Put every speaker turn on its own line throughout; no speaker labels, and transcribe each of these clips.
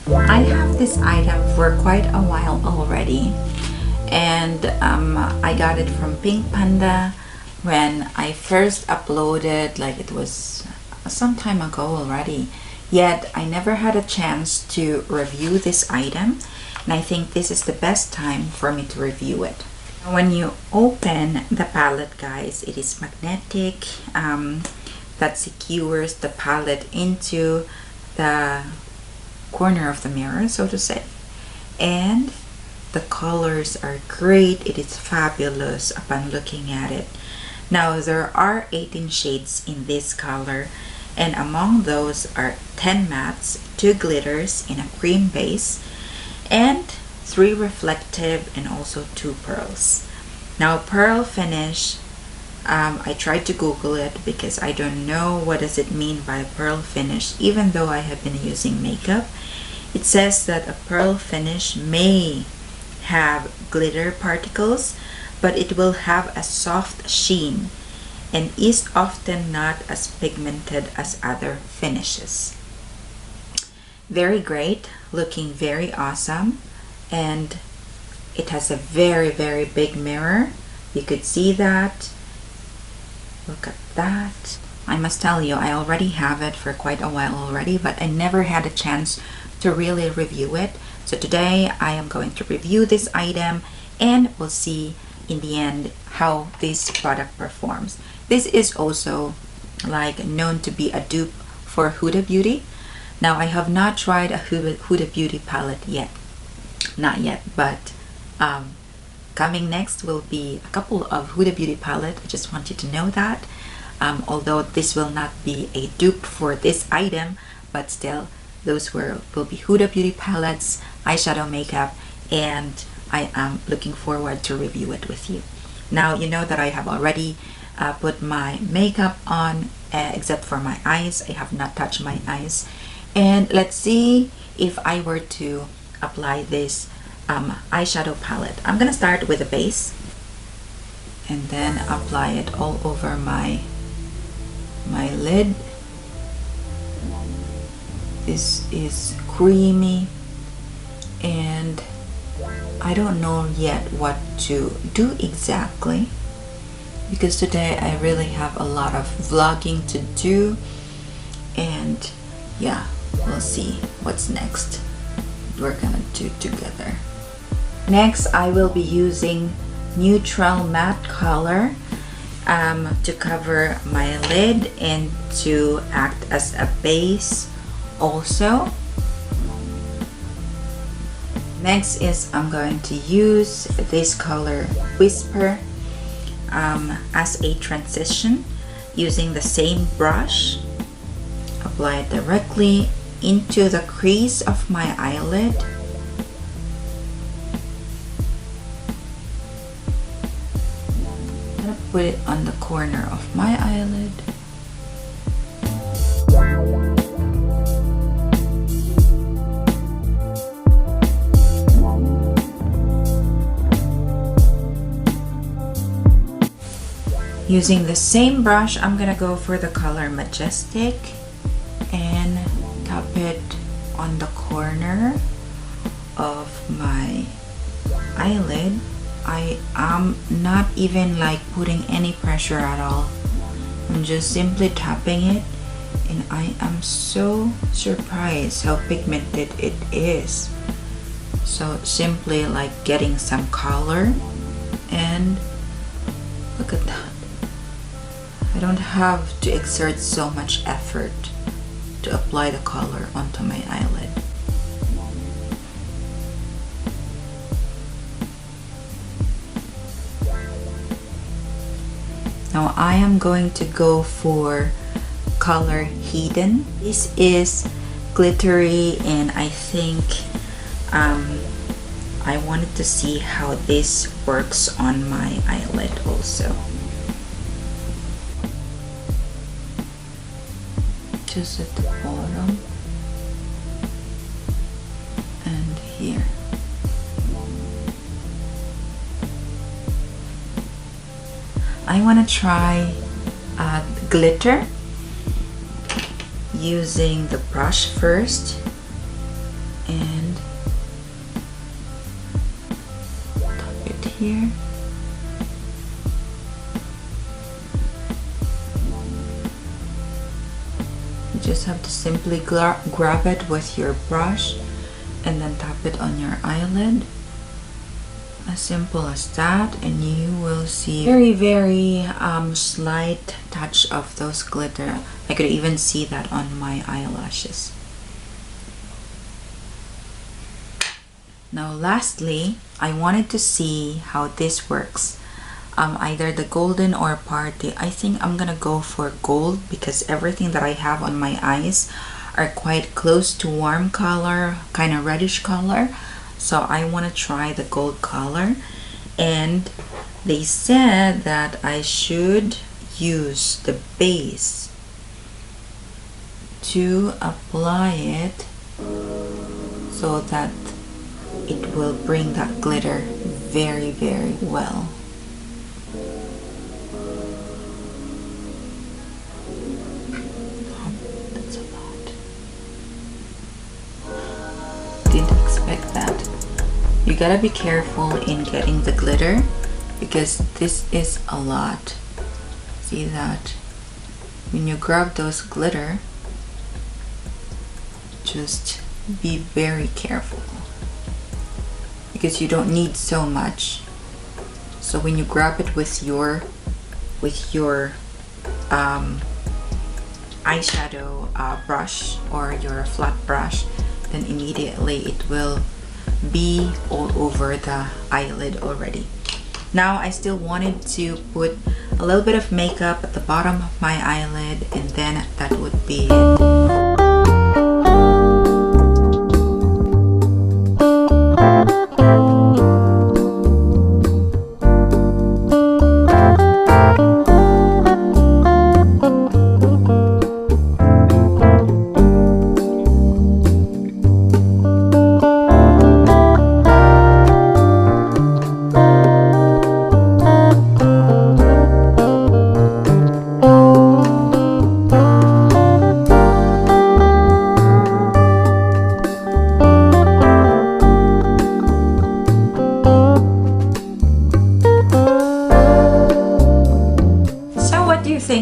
I have this item for quite a while already, and I got it from Pink Panda when I first uploaded, like it was some time ago already. Yet I never had a chance to review this item, and I think this is the best time for me to review it. When you open the palette, guys, it is magnetic. That secures the palette into the corner of the mirror, so to say, and the colors are great. It is fabulous upon looking at it. Now there are 18 shades in this color, and among those are 10 mattes, 2 glitters in a cream base, and 3 reflective, and also 2 pearls. Now pearl finish, I tried to Google it because I don't know what does it mean by pearl finish, even though I have been using makeup. It says that a pearl finish may have glitter particles, but it will have a soft sheen and is often not as pigmented as other finishes. Very great, looking very awesome, and it has a very big mirror. You could see that. Look at that. I must tell you, I already have it for quite a while already, but I never had a chance to really review it. So today I am going to review this item, and we'll see in the end how this product performs. This is also like known to be a dupe for Huda Beauty. Now I have not tried a Huda Beauty palette yet. Not yet, but coming next will be a couple of Huda Beauty palette. I just want you to know that. Although this will not be a dupe for this item, but still those will be Huda Beauty palettes, eyeshadow makeup, and I am looking forward to review it with you. Now you know that I have already put my makeup on, except for my eyes. I have not touched my eyes. And let's see if I were to apply this eyeshadow palette. I'm gonna start with a base and then apply it all over my lid. This is creamy, and I don't know yet what to do exactly, because today I really have a lot of vlogging to do, and yeah, we'll see what's next we're gonna do together. Next, I will be using neutral matte color to cover my lid and to act as a base also. Next is I'm going to use this color Whisper as a transition using the same brush. Apply it directly into the crease of my eyelid. I'm gonna put it on the corner of my eyelid. Using the same brush, I'm gonna go for the color Majestic and tap it on the corner of my eyelid. I am not even like putting any pressure at all. I'm just simply tapping it, and I am so surprised how pigmented it is. So simply like getting some color, and look at that. I don't have to exert so much effort to apply the color onto my eyelid. Now I am going to go for color Hidden. This is glittery, and I think I wanted to see how this works on my eyelid also. Just at the bottom and here. I want to try glitter using the brush first, and here. You just have to simply grab it with your brush and then tap it on your eyelid. As simple as that, and you will see very slight touch of those glitter. I could even see that on my eyelashes. Now lastly, I wanted to see how this works. Either the golden or party. I think I'm gonna go for gold because everything that I have on my eyes are quite close to warm color, kind of reddish color. So I want to try the gold color, and they said that I should use the base to apply it so that it will bring that glitter very well. That's a lot. Didn't expect that. You gotta be careful in getting the glitter because this is a lot. See that? When you grab those glitter, just be very careful because you don't need so much. So when you grab it with your eyeshadow brush or your flat brush, then immediately it will be all over the eyelid already. Now I still wanted to put a little bit of makeup at the bottom of my eyelid, and then that would be it.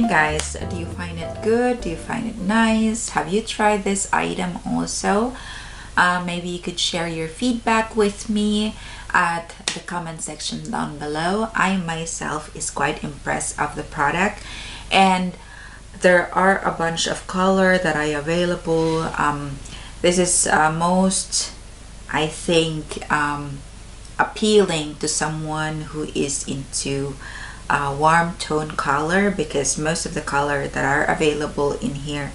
Guys, do you find it good? Do you find it nice? Have you tried this item also? Maybe you could share your feedback with me at the comment section down below. I myself is quite impressed of the product, and there are a bunch of color that are available. This is most, I think, appealing to someone who is into warm tone color, because most of the color that are available in here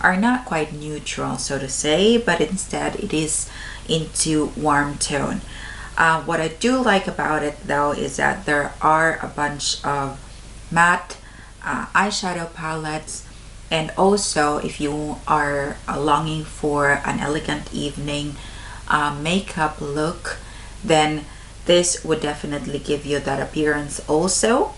are not quite neutral, so to say, but instead it is into warm tone. What I do like about it though is that there are a bunch of matte eyeshadow palettes, and also if you are longing for an elegant evening makeup look, then this would definitely give you that appearance also,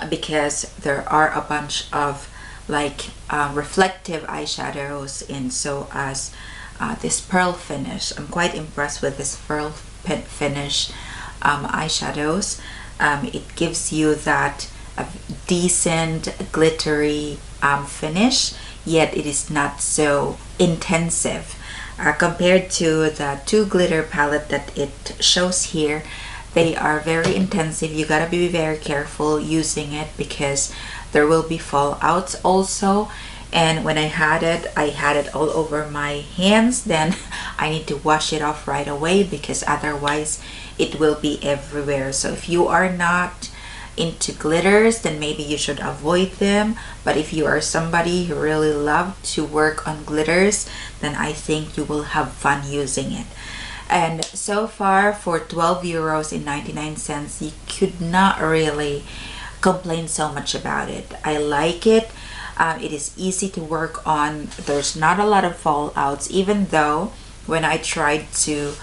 because there are a bunch of like reflective eyeshadows, and so as this pearl finish. I'm quite impressed with this pearl finish eyeshadows. It gives you that decent glittery finish, yet it is not so intensive. Compared to the two glitter palette that it shows here, they are very intensive. You gotta be very careful using it because there will be fallouts also. And when I had it all over my hands. Then I need to wash it off right away because otherwise it will be everywhere. So if you are not into glitters, then maybe you should avoid them. But if you are somebody who really love to work on glitters, then I think you will have fun using it. And so far, for 12 euros and 99 cents, you could not really complain so much about it. I like it. It is easy to work on. There's not a lot of fallouts, even though when I tried to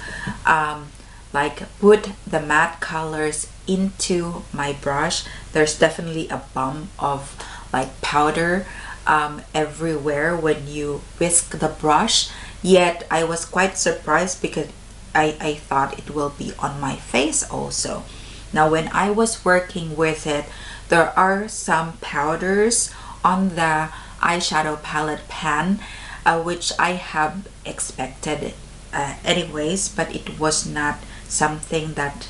like put the matte colors into my brush, there's definitely a bump of like powder everywhere when you whisk the brush. Yet I was quite surprised I thought it will be on my face also. Now when I was working with it, there are some powders on the eyeshadow palette pan, which I have expected anyways, but it was not something that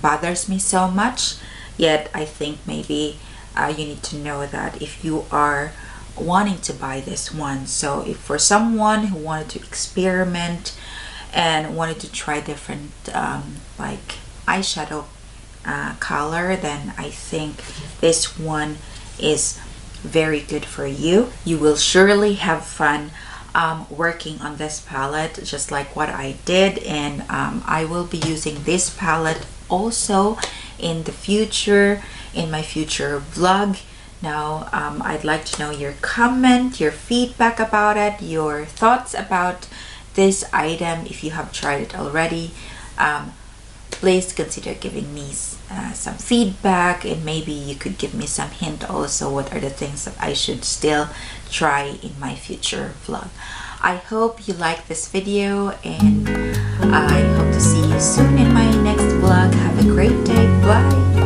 bothers me so much. Yet I think maybe you need to know that if you are wanting to buy this one. So if for someone who wanted to experiment and wanted to try different like eyeshadow color, then I think this one is very good for you. You will surely have fun working on this palette, just like what I did, and I will be using this palette also in the future, in my future vlog. Now I'd like to know your comment, your feedback about it, your thoughts about this item. If you have tried it already, please consider giving me some feedback, and maybe you could give me some hint also what are the things that I should still try in my future vlog. I hope you like this video, and I hope to see you soon in my next vlog. Have a great day. Bye.